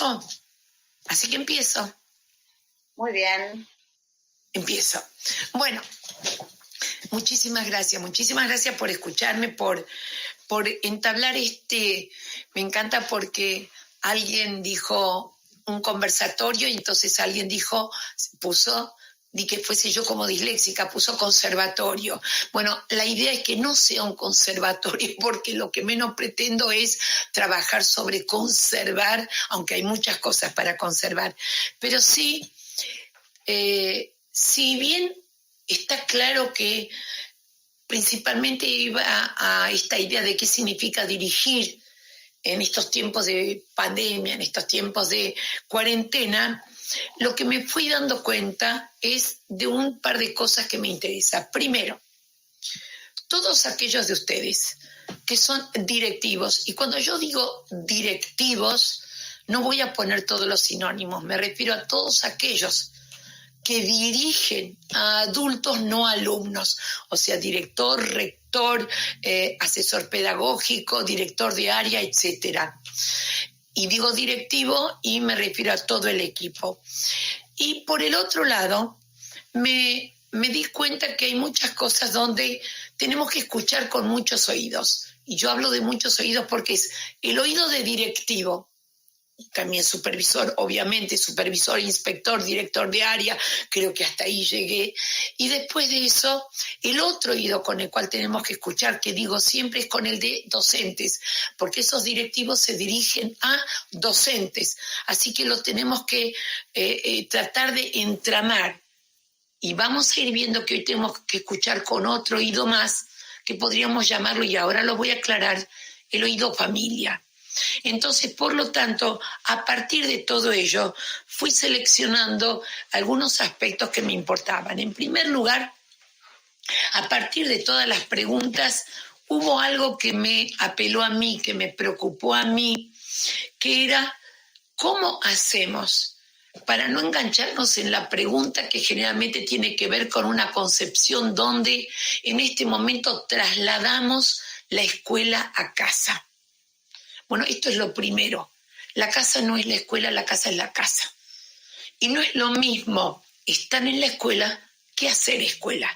eso. Así que empiezo. Muy bien. Empiezo. Bueno, muchísimas gracias por escucharme, por entablar me encanta porque alguien dijo un conversatorio y entonces alguien puso, di que fuese yo como disléxica, puso conservatorio. Bueno, la idea es que no sea un conservatorio porque lo que menos pretendo es trabajar sobre conservar, aunque hay muchas cosas para conservar, pero sí, si bien está claro que principalmente iba a esta idea de qué significa dirigir en estos tiempos de pandemia, en estos tiempos de cuarentena, lo que me fui dando cuenta es de un par de cosas que me interesan. Primero, todos aquellos de ustedes que son directivos, y cuando yo digo directivos, no voy a poner todos los sinónimos, me refiero a todos aquellos que dirigen a adultos no alumnos, o sea, director, rector, asesor pedagógico, director de área, etcétera. Y digo directivo y me refiero a todo el equipo. Y por el otro lado, me di cuenta que hay muchas cosas donde tenemos que escuchar con muchos oídos. Y yo hablo de muchos oídos porque es el oído de directivo, también supervisor, obviamente, supervisor, inspector, director de área, creo que hasta ahí llegué. Y después de eso, el otro oído con el cual tenemos que escuchar, que digo siempre, es con el de docentes, porque esos directivos se dirigen a docentes, así que lo tenemos que tratar de entramar. Y vamos a ir viendo que hoy tenemos que escuchar con otro oído más, que podríamos llamarlo, y ahora lo voy a aclarar, el oído familia. Entonces, por lo tanto, a partir de todo ello, fui seleccionando algunos aspectos que me importaban. En primer lugar, a partir de todas las preguntas, hubo algo que me apeló a mí, que me preocupó a mí, que era ¿cómo hacemos para no engancharnos en la pregunta que generalmente tiene que ver con una concepción donde en este momento trasladamos la escuela a casa? Bueno, esto es lo primero. La casa no es la escuela, la casa es la casa. Y no es lo mismo estar en la escuela que hacer escuela.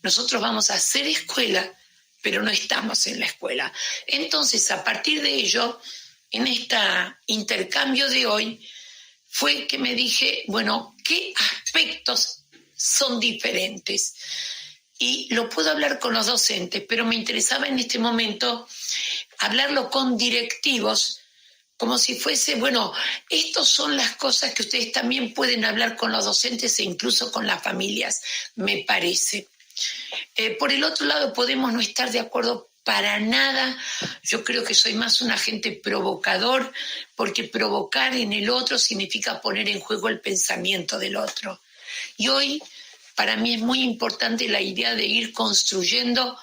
Nosotros vamos a hacer escuela, pero no estamos en la escuela. Entonces, a partir de ello, en este intercambio de hoy, fue que me dije, bueno, ¿qué aspectos son diferentes? Y lo puedo hablar con los docentes, pero me interesaba en este momento hablarlo con directivos, como si fuese, bueno, estas son las cosas que ustedes también pueden hablar con los docentes e incluso con las familias, me parece. Por el otro lado, podemos no estar de acuerdo para nada. Yo creo que soy más un agente provocador, porque provocar en el otro significa poner en juego el pensamiento del otro. Y hoy, para mí es muy importante la idea de ir construyendo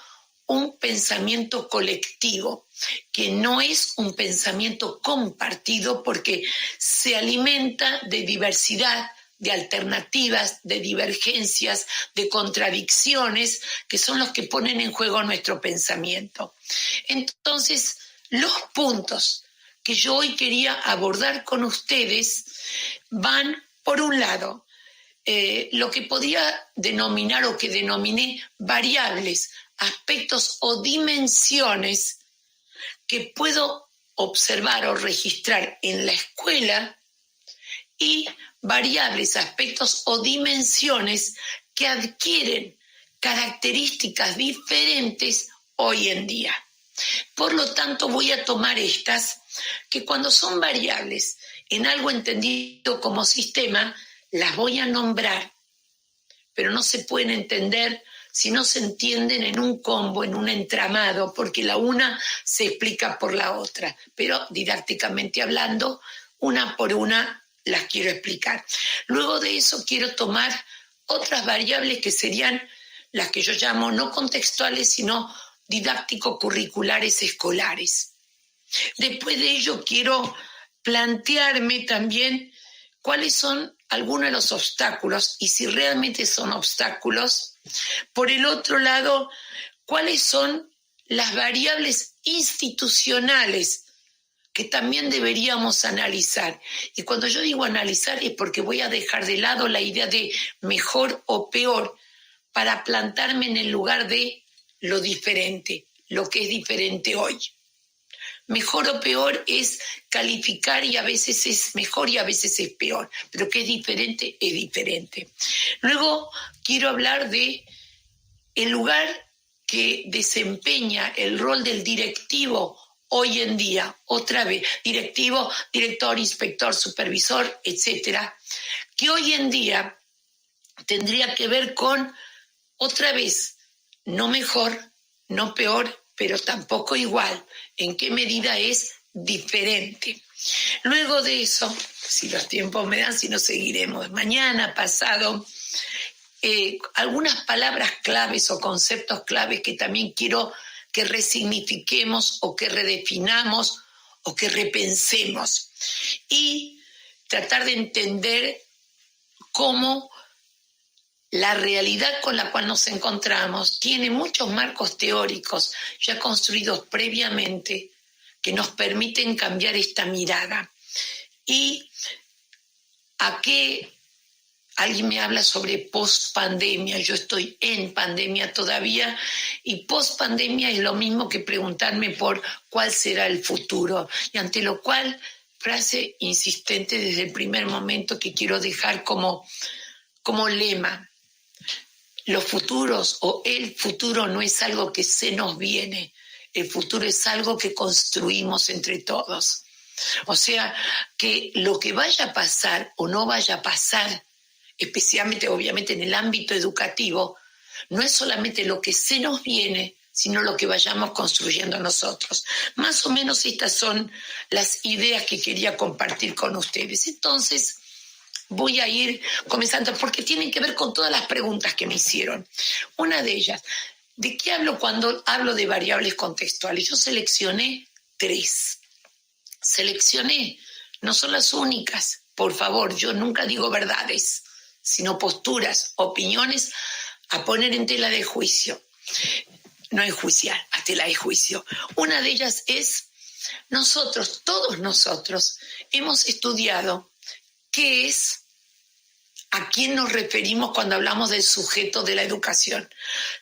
un pensamiento colectivo, que no es un pensamiento compartido porque se alimenta de diversidad, de alternativas, de divergencias, de contradicciones, que son los que ponen en juego nuestro pensamiento. Entonces, los puntos que yo hoy quería abordar con ustedes van, por un lado, lo que podía denominar o que denominé variables, aspectos o dimensiones que puedo observar o registrar en la escuela, y variables, aspectos o dimensiones que adquieren características diferentes hoy en día. Por lo tanto, voy a tomar estas, que cuando son variables en algo entendido como sistema, las voy a nombrar, pero no se pueden entender si no se entienden en un combo, en un entramado, porque la una se explica por la otra, pero didácticamente hablando, una por una las quiero explicar. Luego de eso quiero tomar otras variables que serían las que yo llamo no contextuales, sino didáctico-curriculares escolares. Después de ello quiero plantearme también cuáles son algunos de los obstáculos, y si realmente son obstáculos. Por el otro lado, cuáles son las variables institucionales que también deberíamos analizar. Y cuando yo digo analizar es porque voy a dejar de lado la idea de mejor o peor para plantarme en el lugar de lo diferente, lo que es diferente hoy. Mejor o peor es calificar y a veces es mejor y a veces es peor, pero que es diferente, es diferente. Luego quiero hablar de el lugar que desempeña el rol del directivo hoy en día, otra vez, directivo, director, inspector, supervisor, etcétera, que hoy en día tendría que ver con, otra vez, no mejor, no peor, pero tampoco igual. ¿En qué medida es diferente? Luego de eso, si los tiempos me dan, si no seguiremos mañana, pasado, algunas palabras claves o conceptos claves que también quiero que resignifiquemos o que redefinamos o que repensemos y tratar de entender cómo la realidad con la cual nos encontramos tiene muchos marcos teóricos ya construidos previamente que nos permiten cambiar esta mirada. Y a qué alguien me habla sobre post-pandemia, yo estoy en pandemia todavía y post-pandemia es lo mismo que preguntarme por cuál será el futuro, y ante lo cual, frase insistente desde el primer momento que quiero dejar como lema: los futuros o el futuro no es algo que se nos viene, el futuro es algo que construimos entre todos. O sea, que lo que vaya a pasar o no vaya a pasar, especialmente obviamente en el ámbito educativo, no es solamente lo que se nos viene, sino lo que vayamos construyendo nosotros. Más o menos estas son las ideas que quería compartir con ustedes. Entonces, voy a ir comenzando porque tienen que ver con todas las preguntas que me hicieron. Una de ellas, ¿de qué hablo cuando hablo de variables contextuales? Yo seleccioné 3. Seleccioné, no son las únicas, por favor, yo nunca digo verdades, sino posturas, opiniones a poner en tela de juicio. No enjuiciar, a tela de juicio. Una de ellas es, nosotros, todos nosotros, hemos estudiado qué es, a quién nos referimos cuando hablamos del sujeto de la educación.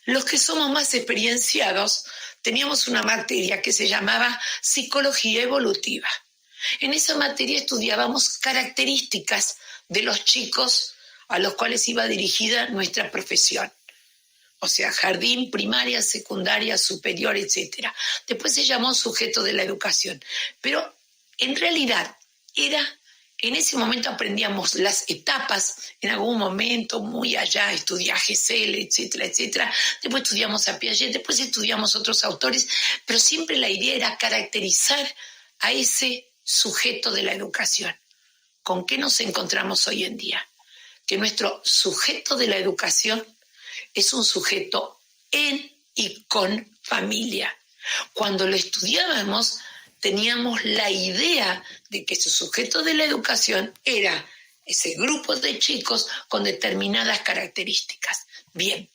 Los que somos más experienciados teníamos una materia que se llamaba psicología evolutiva. En esa materia estudiábamos características de los chicos a los cuales iba dirigida nuestra profesión. O sea, jardín, primaria, secundaria, superior, etc. Después se llamó sujeto de la educación. Pero en realidad en ese momento aprendíamos las etapas, en algún momento muy allá estudié a Gesell, etcétera, etcétera. Después estudiamos a Piaget, después estudiamos otros autores, pero siempre la idea era caracterizar a ese sujeto de la educación. ¿Con qué nos encontramos hoy en día? Que nuestro sujeto de la educación es un sujeto en y con familia. Cuando lo estudiábamos, teníamos la idea de que ese sujeto de la educación era ese grupo de chicos con determinadas características. Bien,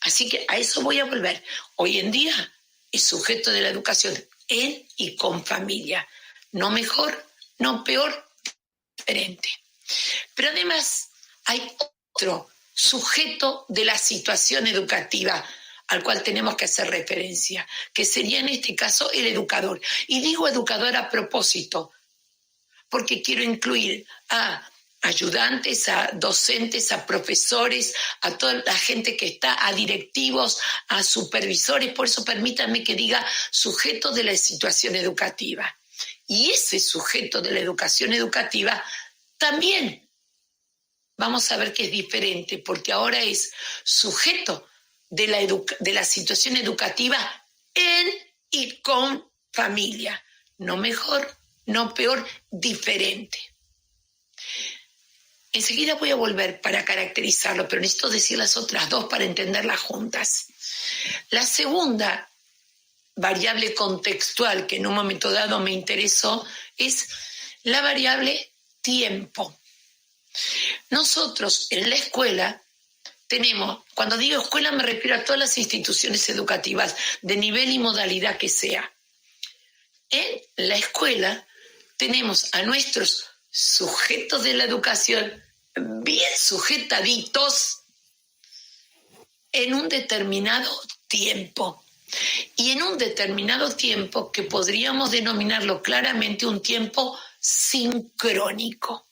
así que a eso voy a volver. Hoy en día es sujeto de la educación en y con familia. No mejor, no peor, diferente. Pero además hay otro sujeto de la situación educativa al cual tenemos que hacer referencia, que sería en este caso el educador. Y digo educador a propósito, porque quiero incluir a ayudantes, a docentes, a profesores, a toda la gente que está, a directivos, a supervisores. Por eso permítanme que diga sujeto de la situación educativa. Y ese sujeto de la educación educativa también vamos a ver que es diferente, porque ahora es sujeto de la situación educativa en y con familia. No mejor, no peor, diferente. Enseguida voy a volver para caracterizarlo, pero necesito decir las otras 2 para entenderlas juntas. La segunda variable contextual que en un momento dado me interesó es la variable tiempo. Nosotros en la escuela tenemos, cuando digo escuela me refiero a todas las instituciones educativas de nivel y modalidad que sea. En la escuela tenemos a nuestros sujetos de la educación bien sujetaditos en un determinado tiempo. Y en un determinado tiempo que podríamos denominarlo claramente un tiempo sincrónico.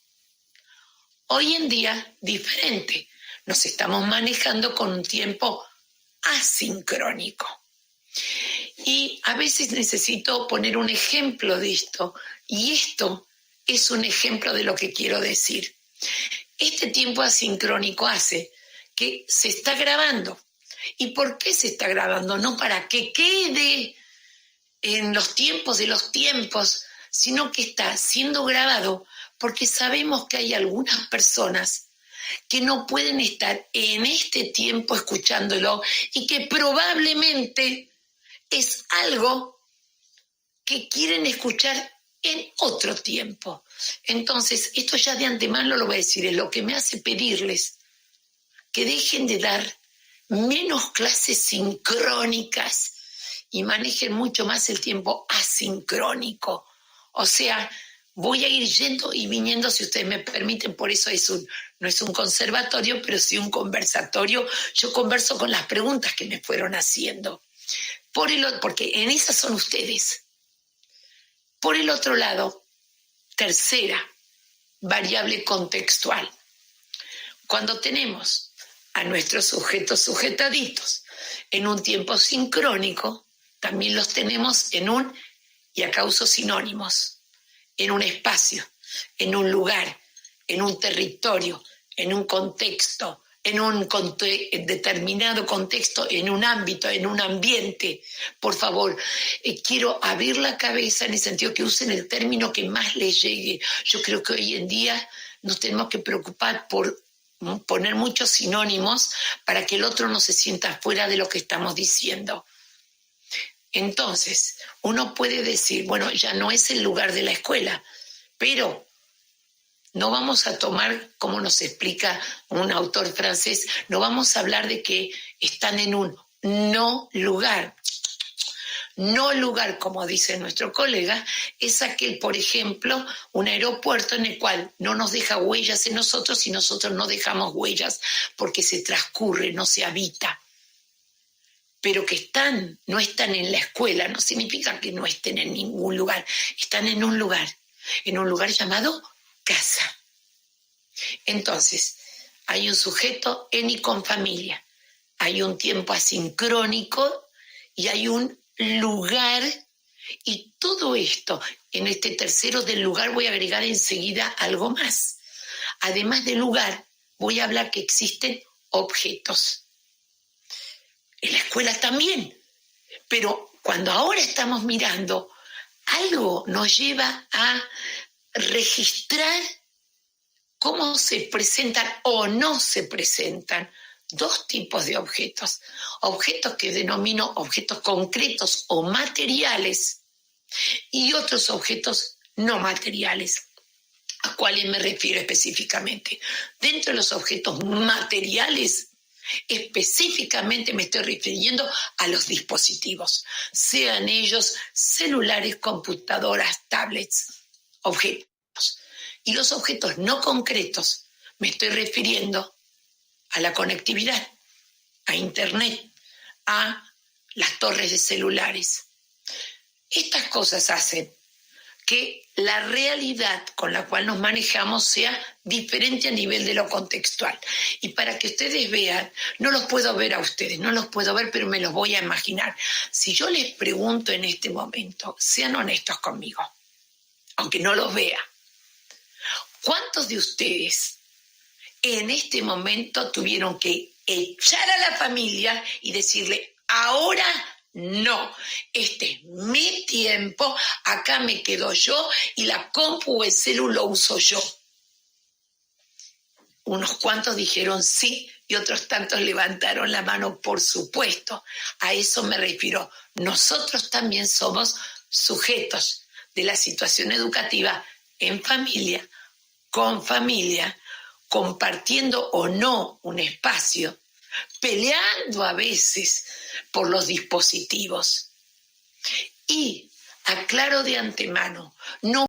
Hoy en día, diferente. Nos estamos manejando con un tiempo asincrónico. Y a veces necesito poner un ejemplo de esto. Y esto es un ejemplo de lo que quiero decir. Este tiempo asincrónico hace que se está grabando. ¿Y por qué se está grabando? No para que quede en los tiempos de los tiempos, sino que está siendo grabado porque sabemos que hay algunas personas que no pueden estar en este tiempo escuchándolo y que probablemente es algo que quieren escuchar en otro tiempo. Entonces, esto ya de antemano lo voy a decir, es lo que me hace pedirles que dejen de dar menos clases sincrónicas y manejen mucho más el tiempo asincrónico. O sea, voy a ir yendo y viniendo, si ustedes me permiten, por eso no es un conservatorio, pero sí un conversatorio. Yo converso con las preguntas que me fueron haciendo. Porque en esas son ustedes. Por el otro lado, tercera variable contextual. Cuando tenemos a nuestros sujetos sujetaditos en un tiempo sincrónico, también los tenemos y acá uso sinónimos, en un espacio, en un lugar, en un territorio, en un contexto, en un determinado contexto, en un ámbito, en un ambiente. Por favor, quiero abrir la cabeza en el sentido que usen el término que más les llegue. Yo creo que hoy en día nos tenemos que preocupar por poner muchos sinónimos para que el otro no se sienta fuera de lo que estamos diciendo. Entonces, uno puede decir, bueno, ya no es el lugar de la escuela, pero no vamos a tomar, como nos explica un autor francés, no vamos a hablar de que están en un no lugar. No lugar, como dice nuestro colega, es aquel, por ejemplo, un aeropuerto en el cual no nos deja huellas en nosotros y nosotros no dejamos huellas porque se transcurre, no se habita. Pero que no están en la escuela, no significa que no estén en ningún lugar, están en un lugar llamado casa. Entonces, hay un sujeto en y con familia, hay un tiempo asincrónico y hay un lugar, y todo esto, en este tercero del lugar voy a agregar enseguida algo más. Además del lugar, voy a hablar que existen objetos. En la escuela también, pero cuando ahora estamos mirando, algo nos lleva a registrar cómo se presentan o no se presentan dos tipos de objetos. Objetos que denomino objetos concretos o materiales y otros objetos no materiales. ¿A cuáles me refiero específicamente? Dentro de los objetos materiales, específicamente me estoy refiriendo a los dispositivos, sean ellos celulares, computadoras, tablets, objetos. Y los objetos no concretos, me estoy refiriendo a la conectividad, a Internet, a las torres de celulares. Estas cosas hacen que la realidad con la cual nos manejamos sea diferente a nivel de lo contextual. Y para que ustedes vean, no los puedo ver a ustedes, no los puedo ver, pero me los voy a imaginar. Si yo les pregunto en este momento, sean honestos conmigo, aunque no los vea, ¿cuántos de ustedes en este momento tuvieron que echar a la familia y decirle, ahora no, este es mi tiempo, acá me quedo yo y la compu o el celu lo uso yo? Unos cuantos dijeron sí y otros tantos levantaron la mano, por supuesto. A eso me refiero. Nosotros también somos sujetos de la situación educativa en familia, con familia, compartiendo o no un espacio, peleando a veces por los dispositivos. Y aclaro de antemano, no